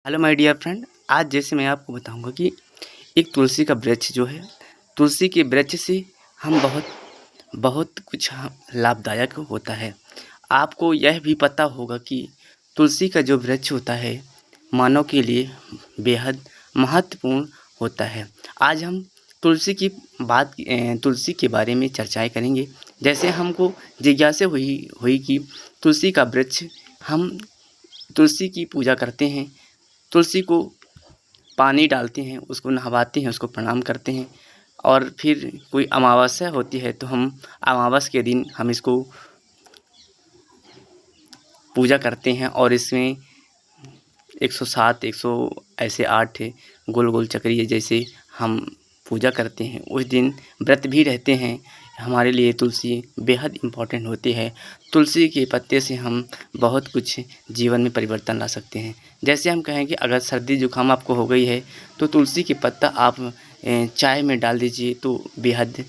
Hello my dear friend. आज जैसे मैं आपको बताऊंगा कि एक तुलसी का वृक्ष जो है, तुलसी के वृक्ष से हम बहुत बहुत कुछ लाभदायक होता है। आपको यह भी पता होगा कि तुलसी का जो वृक्ष होता है मानव के लिए बेहद महत्वपूर्ण होता है। आज हम तुलसी की तुलसी के बारे में चर्चाएं करेंगे। जैसे हमको जिज्ञासा हुई कि तुलसी का वृक्ष, हम तुलसी की पूजा करते हैं, तुलसी को पानी डालते हैं, उसको नहवाते हैं, उसको प्रणाम करते हैं और फिर कोई अमावस्या होती है तो हम अमावस्या के दिन हम इसको पूजा करते हैं और इसमें 107 100 ऐसे 8 गोल गोल चक्रीय जैसे हम पूजा करते हैं। उस दिन व्रत भी रहते हैं। हमारे लिए तुलसी बेहद इम्पोर्टेंट होती है। तुलसी के पत्ते से हम बहुत कुछ जीवन में परिवर्तन ला सकते हैं। जैसे हम कहें कि अगर सर्दी जुकाम आपको हो गई है तो तुलसी की पत्ता आप चाय में डाल दीजिए तो बेहद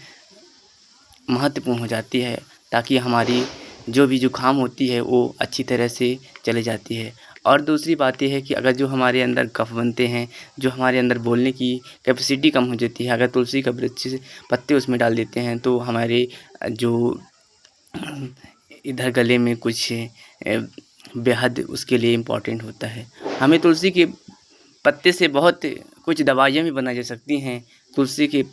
महत्वपूर्ण हो जाती है, ताकि हमारी जो भी जुकाम होती है वो अच्छी तरह से चली जाती है। और दूसरी बात ये है कि अगर जो हमारे अंदर कफ बनते हैं, जो हमारे अंदर बोलने की कैपेसिटी कम हो जाती है, अगर तुलसी का वृक्ष से पत्ते उसमें डाल देते हैं तो हमारे जो इधर गले में कुछ बेहद उसके लिए इम्पोर्टेंट होता है। हमें तुलसी के पत्ते से बहुत कुछ दवाइयाँ भी बनाई जा सकती हैं। तुलसी के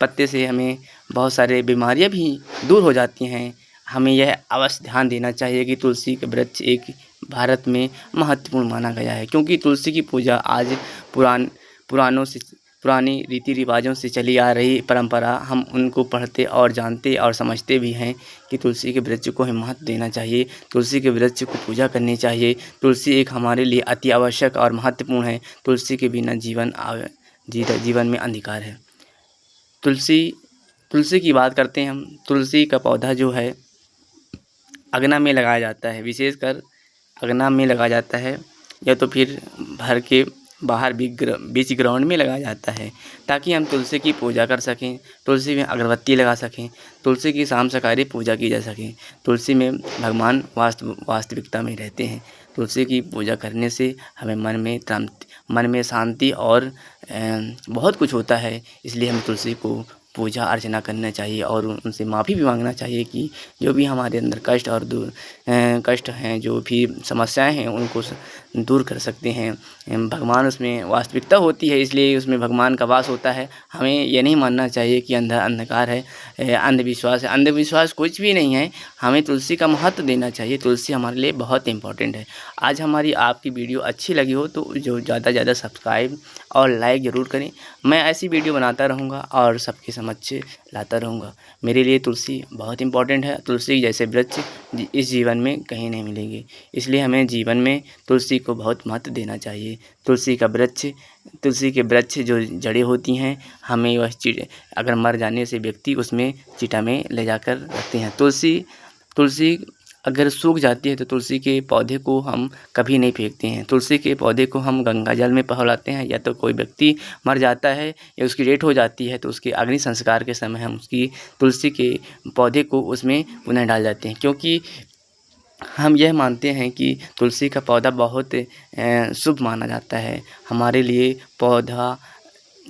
पत्ते से हमें बहुत सारे बीमारियां भी दूर हो जाती हैं। हमें यह अवश्य ध्यान देना चाहिए कि तुलसी का वृक्ष एक भारत में महत्वपूर्ण माना गया है, क्योंकि तुलसी की पूजा आज पुरानों से पुरानी रीति रिवाजों से चली आ रही परंपरा, हम उनको पढ़ते और जानते और समझते भी हैं कि तुलसी के वृक्ष को हमें महत्व देना चाहिए, तुलसी के वृक्ष को पूजा करनी चाहिए। तुलसी एक हमारे लिए अति आवश्यक और महत्वपूर्ण है। तुलसी के बिना जीवन में अंधकार है। तुलसी की बात करते हैं हम। तुलसी का पौधा जो है अँगना में लगाया जाता है, विशेषकर अँगना में लगाया जाता है या तो फिर घर के बाहर भी बीच ग्राउंड में लगाया जाता है, ताकि हम तुलसी की पूजा कर सकें, तुलसी में अगरबत्ती लगा सकें, तुलसी की शाम सकारे पूजा की जा सके। तुलसी में भगवान वास्तविकता में रहते हैं। तुलसी की पूजा करने से हमें मन में शांति और बहुत कुछ होता है। इसलिए हमें तुलसी को पूजा अर्चना करना चाहिए और उनसे माफ़ी भी मांगना चाहिए कि जो भी हमारे अंदर कष्ट हैं, जो भी समस्याएं हैं, उनको दूर कर सकते हैं। भगवान उसमें वास्तविकता होती है, इसलिए उसमें भगवान का वास होता है। हमें ये नहीं मानना चाहिए कि अंधकार है, अंधविश्वास है। अंधविश्वास कुछ भी नहीं है। हमें तुलसी का महत्व देना चाहिए। तुलसी हमारे लिए बहुत इम्पोर्टेंट है। आज हमारी आपकी वीडियो अच्छी लगी हो तो जो ज़्यादा से ज़्यादा सब्सक्राइब और लाइक ज़रूर करें। मैं ऐसी वीडियो बनाता रहूँगा और सबके समक्ष लाता रहूँगा। मेरे लिए तुलसी बहुत इम्पोर्टेंट है। तुलसी जैसे वृक्ष इस जीवन में कहीं नहीं मिलेंगे, इसलिए हमें जीवन में तुलसी को बहुत महत्व देना चाहिए। तुलसी के वृक्ष जो जड़ें होती हैं, हमें वह अगर मर जाने से व्यक्ति उसमें चिता में ले जाकर रखते हैं। तुलसी अगर सूख जाती है तो तुलसी के पौधे को हम कभी नहीं फेंकते हैं। तुलसी के पौधे को हम गंगा जल में पहुँचाते हैं, या तो कोई व्यक्ति मर जाता है या उसकी डेथ हो जाती है तो उसके अग्नि संस्कार के समय हम उसकी तुलसी के पौधे को उसमें पुनः डाल जाते हैं, क्योंकि हम यह मानते हैं कि तुलसी का पौधा बहुत शुभ माना जाता है। हमारे लिए पौधा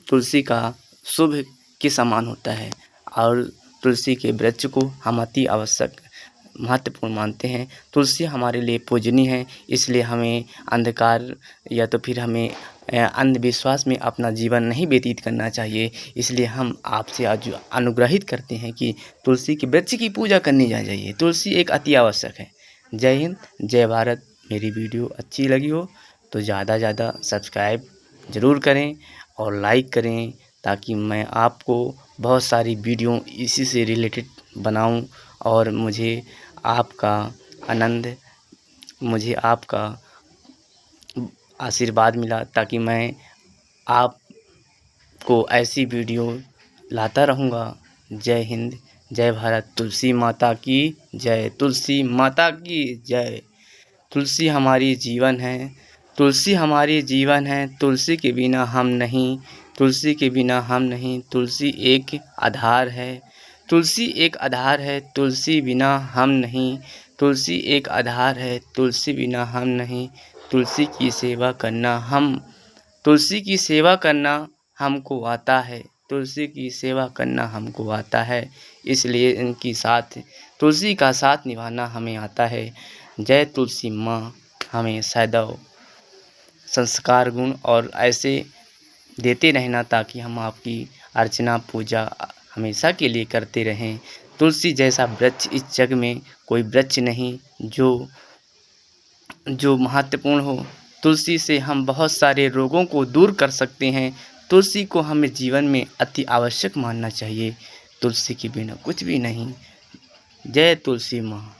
तुलसी का शुभ के समान होता है और तुलसी के वृक्ष को हम अति आवश्यक महत्वपूर्ण मानते हैं। तुलसी हमारे लिए पूजनीय है, इसलिए हमें अंधकार या तो फिर हमें अंधविश्वास में अपना जीवन नहीं व्यतीत करना चाहिए। इसलिए हम आपसे आज अनुग्रहित करते हैं कि तुलसी के वृक्ष की पूजा करनी चाहिए। तुलसी एक अति आवश्यक है। जय हिंद, जय भारत। मेरी वीडियो अच्छी लगी हो तो ज़्यादा से ज़्यादा सब्सक्राइब ज़रूर करें और लाइक करें, ताकि मैं आपको बहुत सारी वीडियो इसी से रिलेटेड बनाऊं और मुझे आपका आशीर्वाद मिला, ताकि मैं आपको ऐसी वीडियो लाता रहूँगा। जय हिंद, जय भारत। तुलसी माता की जय, तुलसी माता की जय। तुलसी हमारी जीवन है, तुलसी हमारी जीवन है। तुलसी के बिना हम नहीं, तुलसी के बिना हम नहीं। तुलसी एक आधार है, तुलसी एक आधार है। तुलसी बिना हम नहीं, तुलसी एक आधार है। तुलसी बिना हम नहीं, तुलसी की सेवा करना तुलसी की सेवा करना हमको आता है, तुलसी की सेवा करना हमको आता है, इसलिए इनकी साथ तुलसी का साथ निभाना हमें आता है। जय तुलसी माँ, हमें सदैव संस्कार गुण और ऐसे देते रहना ताकि हम आपकी अर्चना पूजा हमेशा के लिए करते रहें। तुलसी जैसा वृक्ष इस जग में कोई वृक्ष नहीं जो महत्वपूर्ण हो। तुलसी से हम बहुत सारे रोगों को दूर कर सकते हैं। तुलसी को हमें जीवन में अति आवश्यक मानना चाहिए। तुलसी के बिना कुछ भी नहीं। जय तुलसी माँ।